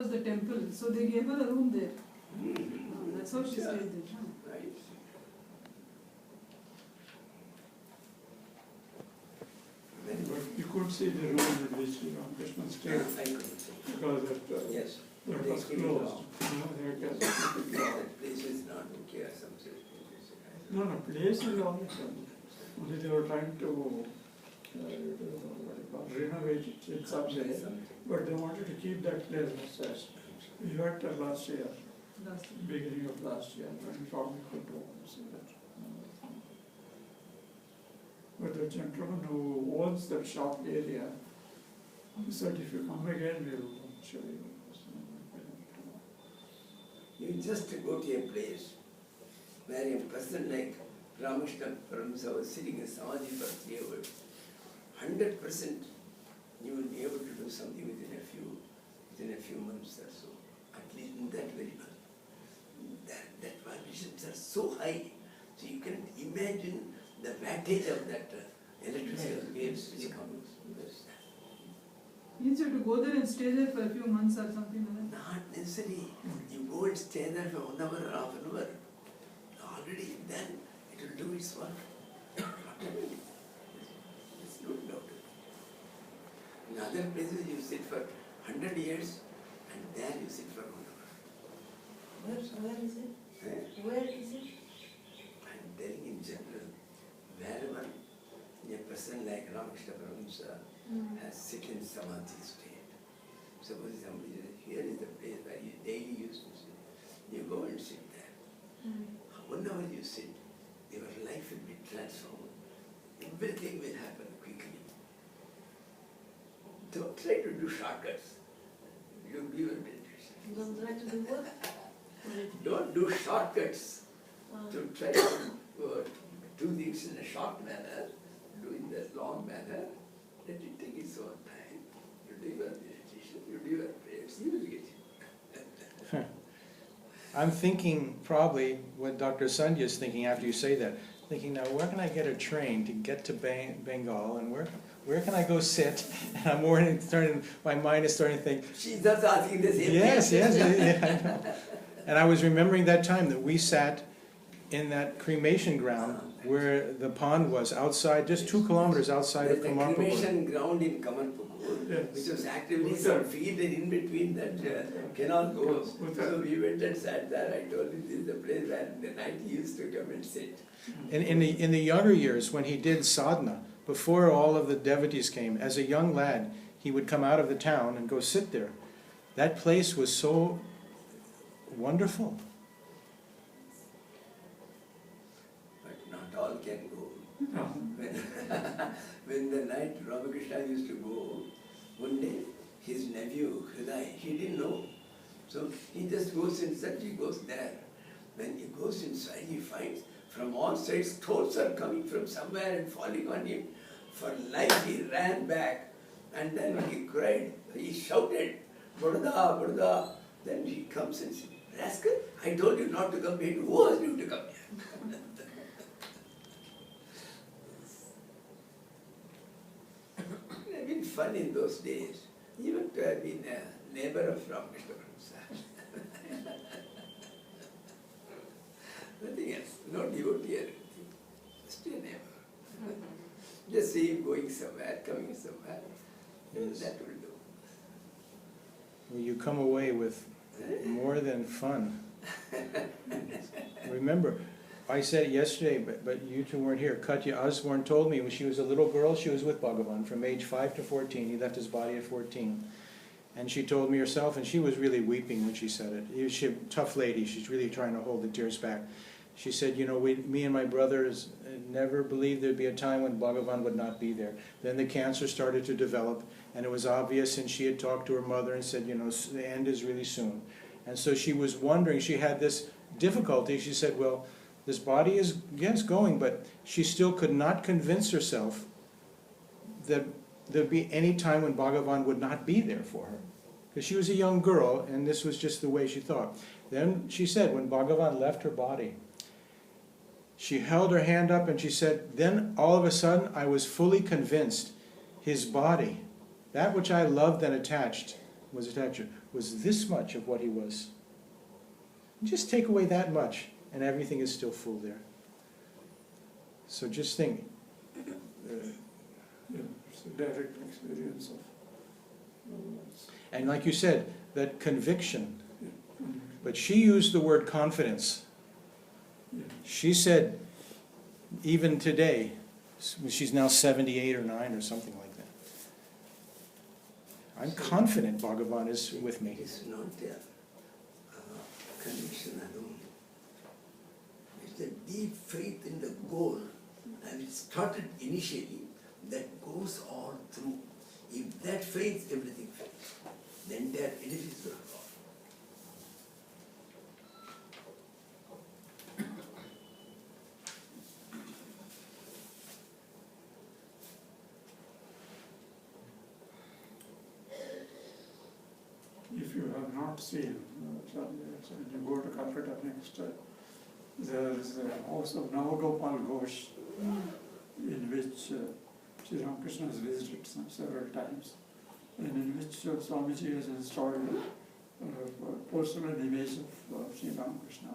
was the temple, so they gave her a room there. That's how she stayed there. Right. But you could see the room in which Sri Ramakrishna stayed I couldn't say. because Yes. that They was keep it closed. long. They kept it closed. That place is not okay or something. No, place is all the same. Only they were trying to what do you call, renovate it in some way, but they wanted to keep that place as we went there last year, beginning of last year, when we thought we could go and see that. But the gentleman who owns that shop area, he said, if you come again, we'll show you. You just go to a place where a person like Ramakrishna Paramahamsa was sitting in Samadhi for 3 hours. 100% you will be able to do something within a few months or so. At least in that very month. That vibrations are so high, so you can imagine the wattage of that electrical waves which comes. Means you have to go there and stay there for a few months or something like that. Not necessary. You go and stay there for 1 hour or half an hour. Already then it will do its work. Automatically. There's no doubt. In other places you sit for 100 years and there you sit for 1 hour. Where is it? Eh? Where is it? I'm telling in general, wherever a person like Ramakrishna Paramahamsa has sit in Samadhi state. Suppose somebody says, here is the place where you daily used to sit. You go and sit there. 1 hour you sit, your life will be transformed. Everything will happen quickly. Don't try to do shortcuts. You do your meditation. Don't try to do what? Don't do shortcuts. To try to do things in a short manner, do in the long manner, let it take its own time. You do your meditation, you do your prayers, you will get it. I'm thinking probably what Dr. Sandhya is thinking after you say that. Thinking now, where can I get a train to get to Bengal, and where can I go sit? And I'm already starting. My mind is starting to think. She's just asking the same Yes, thing. yes, yeah, I know. And I was remembering that time that we sat in that cremation ground where the pond was outside, just 2 kilometers outside of There's the Kamarpur. cremation ground in Kamarpur, Yes. which was actively some field, and in between that canal goes. So we went and sat there. I told him this is the place where the night he used to come and sit. In the younger years, when he did sadhana, before all of the devotees came, as a young lad, he would come out of the town and go sit there. That place was so wonderful. But not all can go. No. When the night Ramakrishna used to go, one day his nephew, Hridaya, he didn't know. So he just goes inside, he goes there. When he goes inside, he finds from all sides thoughts are coming from somewhere and falling on him. For life he ran back, and then he cried, he shouted, Buddha, Buddha. Then he comes and says, Rascal, I told you not to come here. Who asked you to come here? It had been fun in those days, even to have been a neighbor of Ramakrishna Paramahamsa. Nothing else, no devotee or anything, just a neighbor. Just see him going somewhere, coming somewhere, Yes. that will do. Well, you come away with more than fun. Remember, I said it yesterday, but you two weren't here. Katya Osborne told me when she was a little girl, she was with Bhagavan from age 5 to 14. He left his body at 14. And she told me herself, and she was really weeping when she said it. She's a tough lady. She's really trying to hold the tears back. She said, you know, me and my brothers never believed there'd be a time when Bhagavan would not be there. Then the cancer started to develop, and it was obvious, and she had talked to her mother and said, you know, the end is really soon. And so she was wondering, she had this difficulty. She said, well, this body is, yes, going, but she still could not convince herself that there'd be any time when Bhagavan would not be there for her. Because she was a young girl, and this was just the way she thought. Then she said, when Bhagavan left her body, she held her hand up and she said, then all of a sudden I was fully convinced his body, that which I loved and attached, was attached, was this much of what he was. Just take away that much, and everything is still full there. So just think. It's a direct experience of. And like you said, that conviction. Yeah. But she used the word confidence. Yeah. She said, even today, she's now 78 or 9 or something like that. I'm confident Bhagavan is with me. It's not a conviction alone. It's a deep faith in the goal. And it started initially, that goes all through. If that faith, everything fails. The entire edifice will fall. If you have not seen, you go to Calcutta next, there is a house of Navagopal Ghosh, in which Sri Ramakrishna has visited several times, and in which Swamiji has installed a porcelain image of Sri Ramakrishna,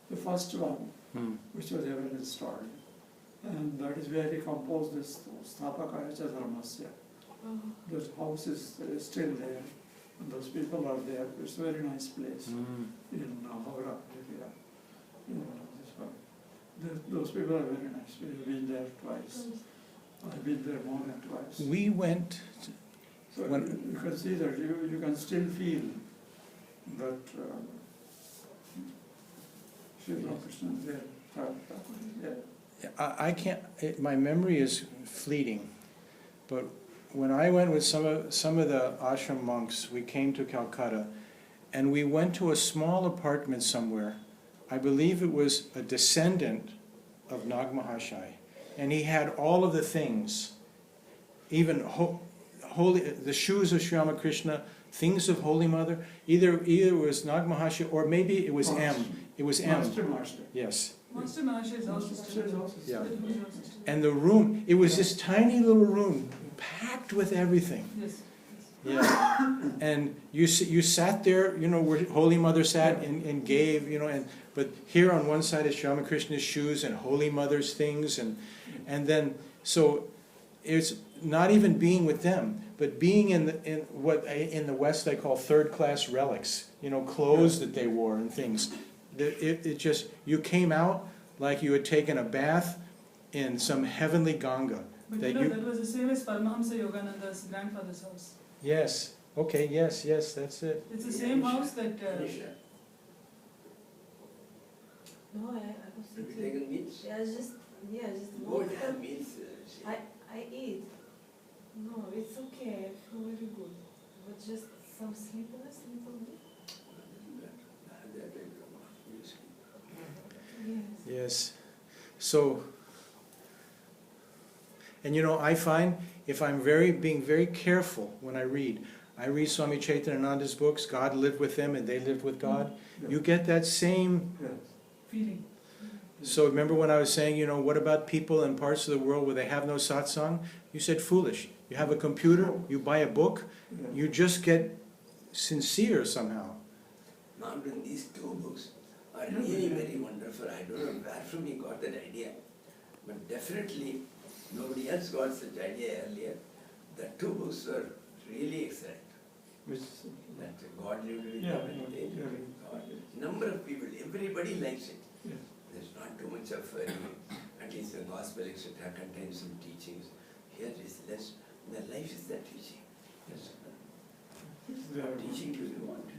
the first one which was ever installed. And that is where he composed this Sthapakaya Cha Dharmasya. That house is still there, and those people are there. It's a very nice place in Howrah area. Those people are very nice. We've been there twice. I've been there more than twice. We went, So you can see that you can still feel that Sri Ramakrishna is there. Thakur is there. I can't, my memory is fleeting, but when I went with some of the ashram monks, we came to Calcutta, and we went to a small apartment somewhere. I believe it was a descendant of Nag Mahashai, and he had all of the things, even the shoes of Sri Ramakrishna, things of Holy Mother. Either it was Nag Mahashai, or maybe it was M. It was M. Master. Yes. Master Maharshi is also still. Yeah. And the room, it was this tiny little room, packed with everything. Yes. Yeah. And you sat there, you know, where Holy Mother sat and gave, you know, but here on one side is Sri Ramakrishna's shoes and Holy Mother's things, and then so it's not even being with them, but being in what in the West I call third-class relics, you know, clothes that they wore and things. It just, you came out like you had taken a bath in some heavenly Ganga. But that was the same as Paramahamsa Yogananda's grandfather's house. Yes. Okay. Yes. That's it. It's the same house that. No, I was Have you thinking. taken meats? Just Go walk and have up. meats. I eat. No, it's okay. I feel very good. But just some sleepiness, little bit. Yes. Yes. So, and you know, I find if I'm being very careful when I read Swami Chaitananda's books, God lived with them and they lived with God, you get that same Feeling. So remember when I was saying, you know, what about people in parts of the world where they have no satsang? You said foolish. You have a computer, you buy a book, you just get sincere somehow. Now, these two books are really very wonderful. I don't know where from he got that idea, but definitely nobody else got such idea earlier. The two books were really excellent. That God lived with them. Number of people, everybody likes it. Yeah. There's not too much of, at least the gospel, etc., contains some teachings. Here is less. The life is the teaching. What teaching do you want?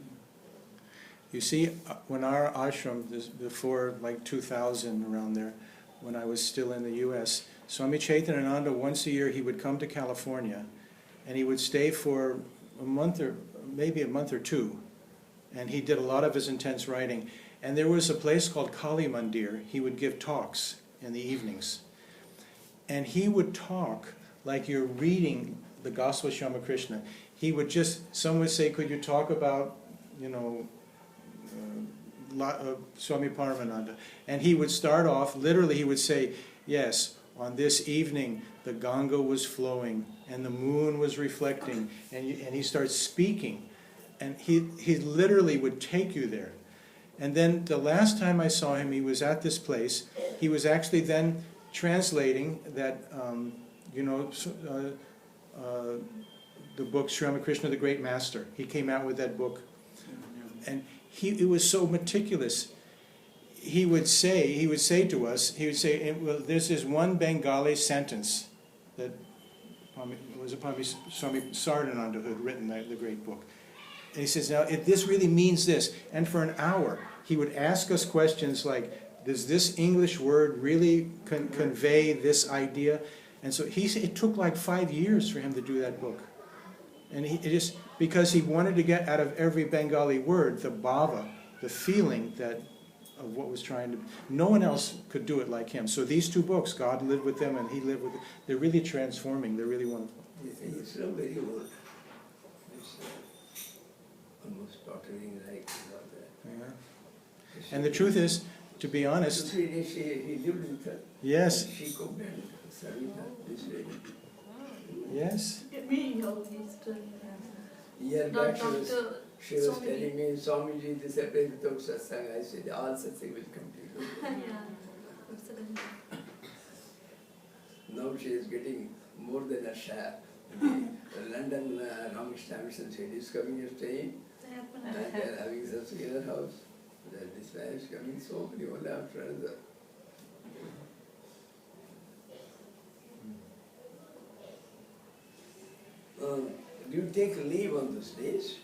You see, when our ashram, before like 2000 around there, when I was still in the U.S., Swami Chaitananda, once a year, he would come to California, and he would stay for a month or maybe a month or two, and he did a lot of his intense writing. And there was a place called Kali Mandir. He would give talks in the evenings, and he would talk like you're reading the Gospel of Sri Ramakrishna. He would just, some would say, could you talk about, you know, Swami Paramananda? And he would start off, literally he would say, yes, on this evening the Ganga was flowing and the moon was reflecting, and he starts speaking. And he literally would take you there. And then the last time I saw him, he was at this place. He was actually then translating that, the book Sri Ramakrishna, the Great Master. He came out with that book. And it was so meticulous. He would say to us, well, there's this one Bengali sentence that was Swami Sardananda who had written the great book. And he says, now, this really means this. And for an hour, he would ask us questions like, does this English word really convey this idea? And so it took like 5 years for him to do that book. And because he wanted to get out of every Bengali word the bhava, the feeling of what was trying to... No one else could do it like him. So these two books, God lived with them and he lived with them. They're really transforming. They're really wonderful. It's not very old. It's almost tottering like all that. Yeah. And the truth is, to be honest... He lived with her. Yes. She cooked and served her this way. Yes. Me, how he's doing. Year back she was telling me, Swamiji, this happened without satsang. I said, all satsang will come to you. Now she is getting more than a share. The London Ramakrishna Mission said, is coming and staying. And they are having such in her house. This man is coming so many one after another. Do you take leave on those days?